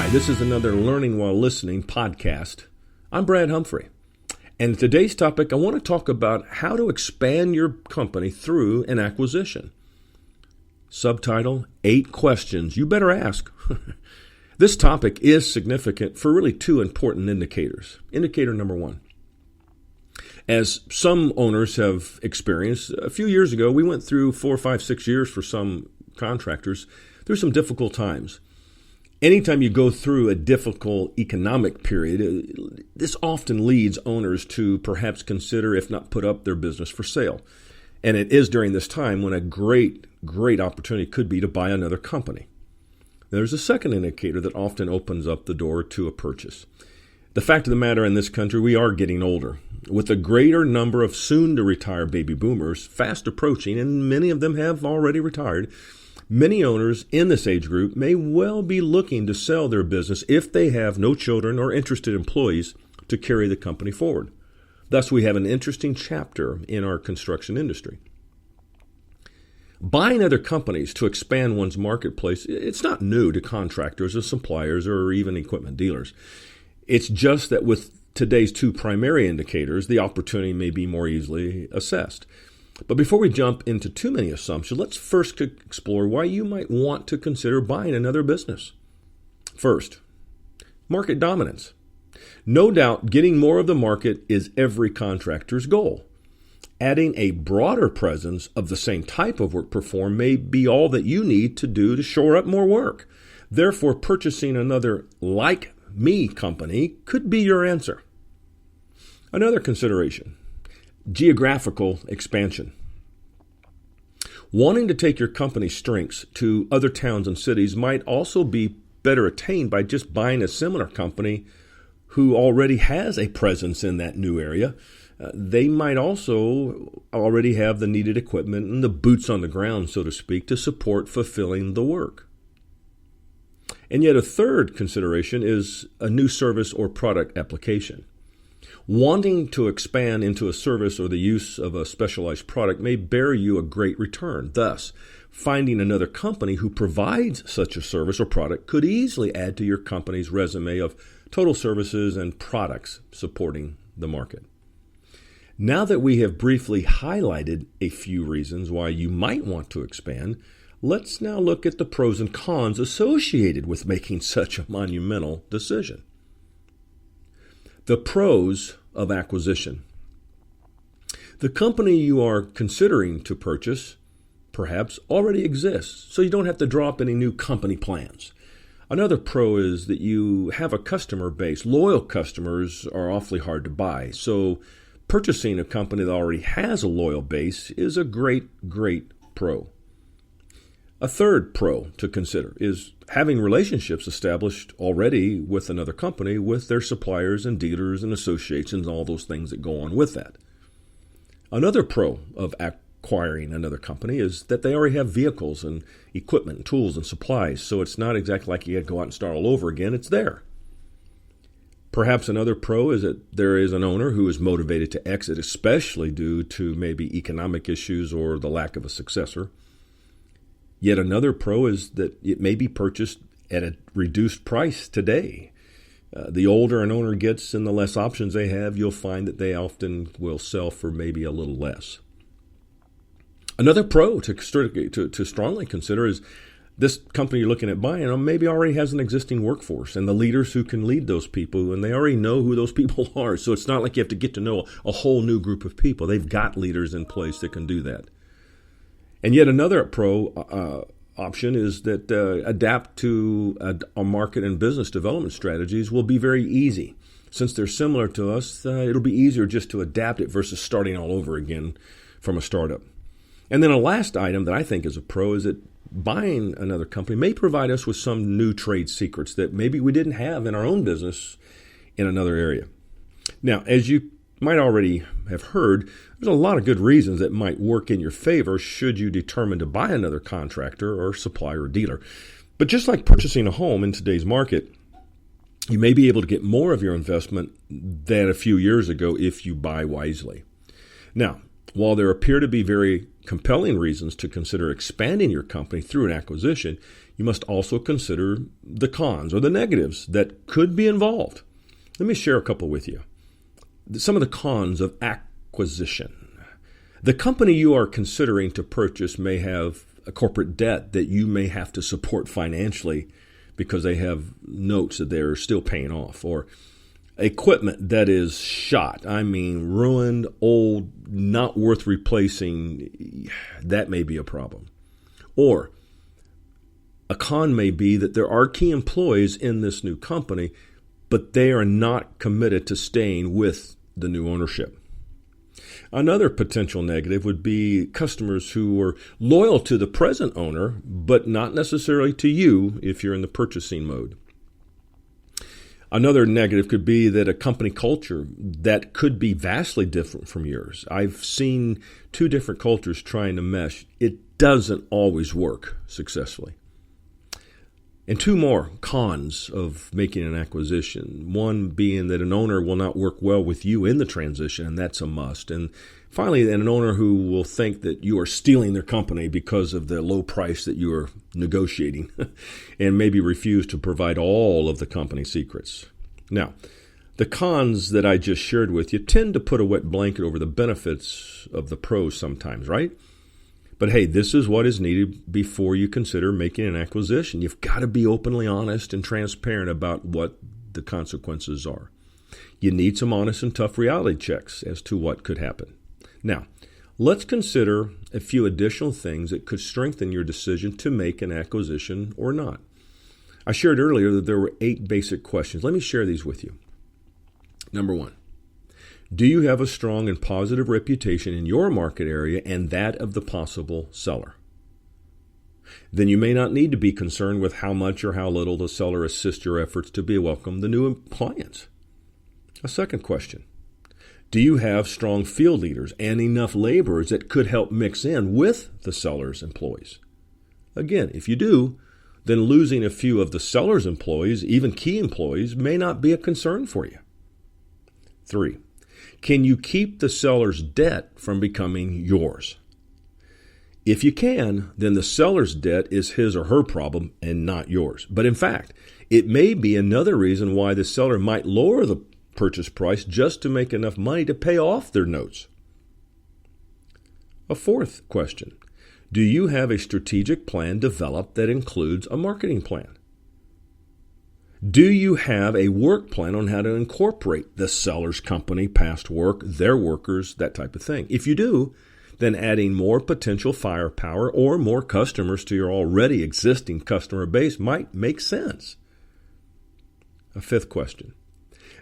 Hi, this is another Learning While Listening podcast. I'm Brad Humphrey, and today's topic, I want to talk about how to expand your company through an acquisition. Subtitle, 8 Questions You Better Ask. This topic is significant for really 2 important indicators. Indicator number 1. As some owners have experienced, a few years ago, we went through 4, 5, 6 years for some contractors through some difficult times. Anytime you go through a difficult economic period, this often leads owners to perhaps consider, if not put up their business for sale. And it is during this time when a great opportunity could be to buy another company. There's a second indicator that often opens up the door to a purchase. The fact of the matter in this country, we are getting older. With a greater number of soon-to-retire baby boomers fast approaching, and many of them have already retired, many owners in this age group may well be looking to sell their business if they have no children or interested employees to carry the company forward. Thus, we have an interesting chapter in our construction industry. Buying other companies to expand one's marketplace, it's not new to contractors or suppliers or even equipment dealers. It's just that with today's 2 primary indicators, the opportunity may be more easily assessed. But before we jump into too many assumptions, let's first explore why you might want to consider buying another business. First, market dominance. No doubt getting more of the market is every contractor's goal. Adding a broader presence of the same type of work performed may be all that you need to do to shore up more work. Therefore, purchasing another like-me company could be your answer. Another consideration. Geographical expansion. Wanting to take your company's strengths to other towns and cities might also be better attained by just buying a similar company who already has a presence in that new area. They might also already have the needed equipment and the boots on the ground, so to speak, to support fulfilling the work. And yet a third consideration is a new service or product application. Wanting to expand into a service or the use of a specialized product may bear you a great return. Thus, finding another company who provides such a service or product could easily add to your company's resume of total services and products supporting the market. Now that we have briefly highlighted a few reasons why you might want to expand, let's now look at the pros and cons associated with making such a monumental decision. The pros of acquisition. The company you are considering to purchase perhaps already exists, so you don't have to draw up any new company plans. Another pro is that you have a customer base. Loyal customers are awfully hard to buy, so purchasing a company that already has a loyal base is a great pro. A third pro to consider is having relationships established already with another company, with their suppliers and dealers and associations and all those things that go on with that. Another pro of acquiring another company is that they already have vehicles and equipment, and tools and supplies, so it's not exactly like you got to go out and start all over again. It's there. Perhaps another pro is that there is an owner who is motivated to exit, especially due to maybe economic issues or the lack of a successor. Yet another pro is that it may be purchased at a reduced price today. The older an owner gets and the less options they have, you'll find that they often will sell for maybe a little less. Another pro to strongly consider is this company you're looking at buying maybe already has an existing workforce and the leaders who can lead those people, and they already know who those people are. So it's not like you have to get to know a whole new group of people. They've got leaders in place that can do that. And yet another pro option is that adapt to a market and business development strategies will be very easy. Since they're similar to us, it'll be easier just to adapt it versus starting all over again from a startup. And then a last item that I think is a pro is that buying another company may provide us with some new trade secrets that maybe we didn't have in our own business in another area. Now, as you might already have heard, there's a lot of good reasons that might work in your favor should you determine to buy another contractor or supplier or dealer. But just like purchasing a home in today's market, you may be able to get more of your investment than a few years ago if you buy wisely. Now, while there appear to be very compelling reasons to consider expanding your company through an acquisition, you must also consider the cons or the negatives that could be involved. Let me share a couple with you. Some of the cons of acquisition. The company you are considering to purchase may have a corporate debt that you may have to support financially because they have notes that they're still paying off, or equipment that is shot, ruined, old, not worth replacing. That may be a problem. Or a con may be that there are key employees in this new company, but they are not committed to staying with the new ownership. Another potential negative would be customers who are loyal to the present owner, but not necessarily to you if you're in the purchasing mode. Another negative could be that a company culture that could be vastly different from yours. I've seen two different cultures trying to mesh. It doesn't always work successfully. And two more cons of making an acquisition. One being that an owner will not work well with you in the transition, and that's a must. And finally, an owner who will think that you are stealing their company because of the low price that you are negotiating and maybe refuse to provide all of the company secrets. Now, the cons that I just shared with you tend to put a wet blanket over the benefits of the pros sometimes, right? But hey, this is what is needed before you consider making an acquisition. You've got to be openly honest and transparent about what the consequences are. You need some honest and tough reality checks as to what could happen. Now, let's consider a few additional things that could strengthen your decision to make an acquisition or not. I shared earlier that there were 8 basic questions. Let me share these with you. Number 1. Do you have a strong and positive reputation in your market area and that of the possible seller? Then you may not need to be concerned with how much or how little the seller assists your efforts to welcome the new clients. A second question. Do you have strong field leaders and enough laborers that could help mix in with the seller's employees? Again, if you do, then losing a few of the seller's employees, even key employees, may not be a concern for you. 3. Can you keep the seller's debt from becoming yours? If you can, then the seller's debt is his or her problem and not yours. But in fact, it may be another reason why the seller might lower the purchase price just to make enough money to pay off their notes. A fourth question. Do you have a strategic plan developed that includes a marketing plan? Do you have a work plan on how to incorporate the seller's company, past work, their workers, that type of thing? If you do, then adding more potential firepower or more customers to your already existing customer base might make sense. A fifth question.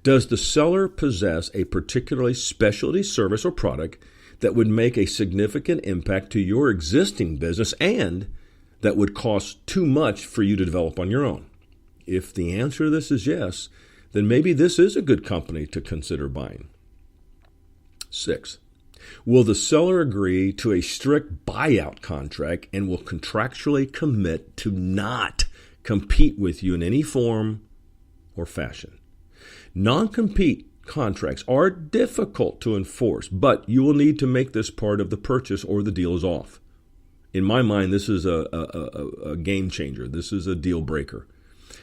Does the seller possess a particularly specialty service or product that would make a significant impact to your existing business and that would cost too much for you to develop on your own? If the answer to this is yes, then maybe this is a good company to consider buying. 6. Will the seller agree to a strict buyout contract and will contractually commit to not compete with you in any form or fashion? Non-compete contracts are difficult to enforce, but you will need to make this part of the purchase or the deal is off. In my mind, this is a game changer. This is a deal breaker.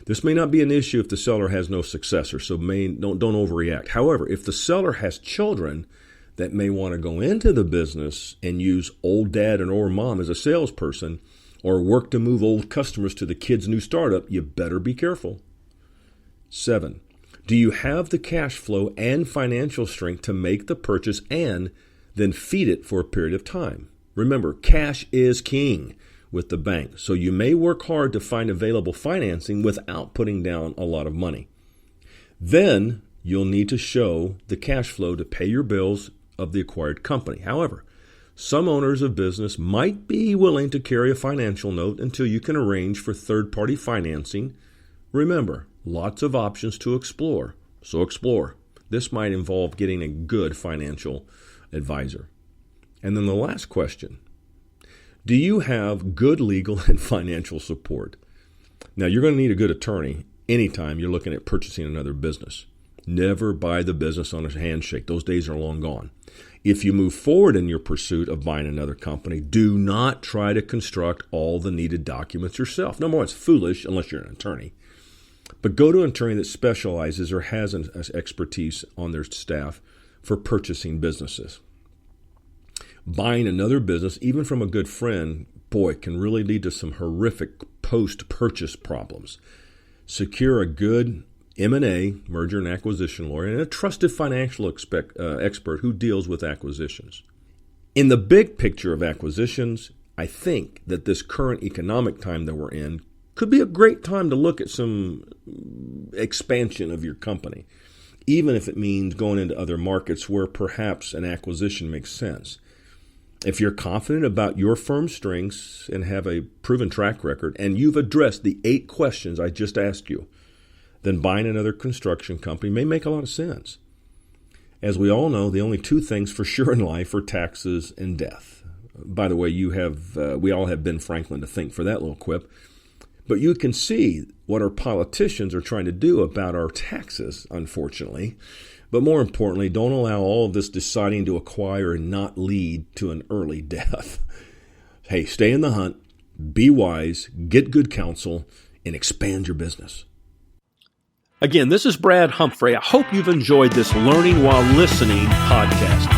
This may not be an issue if the seller has no successor, so don't overreact. However, if the seller has children that may want to go into the business and use old dad and or mom as a salesperson or work to move old customers to the kid's new startup, you better be careful. 7. Do you have the cash flow and financial strength to make the purchase and then feed it for a period of time? Remember, cash is king with the bank, so you may work hard to find available financing without putting down a lot of money. Then you'll need to show the cash flow to pay your bills of the acquired company. However, some owners of business might be willing to carry a financial note until you can arrange for third-party financing. Remember, lots of options to explore, so explore. This might involve getting a good financial advisor. And then the last question. Do you have good legal and financial support? Now, you're going to need a good attorney anytime you're looking at purchasing another business. Never buy the business on a handshake. Those days are long gone. If you move forward in your pursuit of buying another company, do not try to construct all the needed documents yourself. Number one, it's foolish unless you're an attorney. But go to an attorney that specializes or has an expertise on their staff for purchasing businesses. Buying another business, even from a good friend, boy, can really lead to some horrific post-purchase problems. Secure a good M&A, merger and acquisition lawyer, and a trusted financial expert who deals with acquisitions. In the big picture of acquisitions, I think that this current economic time that we're in could be a great time to look at some expansion of your company, even if it means going into other markets where perhaps an acquisition makes sense. If you're confident about your firm's strengths and have a proven track record, and you've addressed the 8 questions I just asked you, then buying another construction company may make a lot of sense. As we all know, the only 2 things for sure in life are taxes and death. By the way, we all have Ben Franklin to thank for that little quip. But you can see what our politicians are trying to do about our taxes, unfortunately. But more importantly, don't allow all of this deciding to acquire and not lead to an early death. Hey, stay in the hunt, be wise, get good counsel, and expand your business. Again, this is Brad Humphrey. I hope you've enjoyed this Learning While Listening podcast.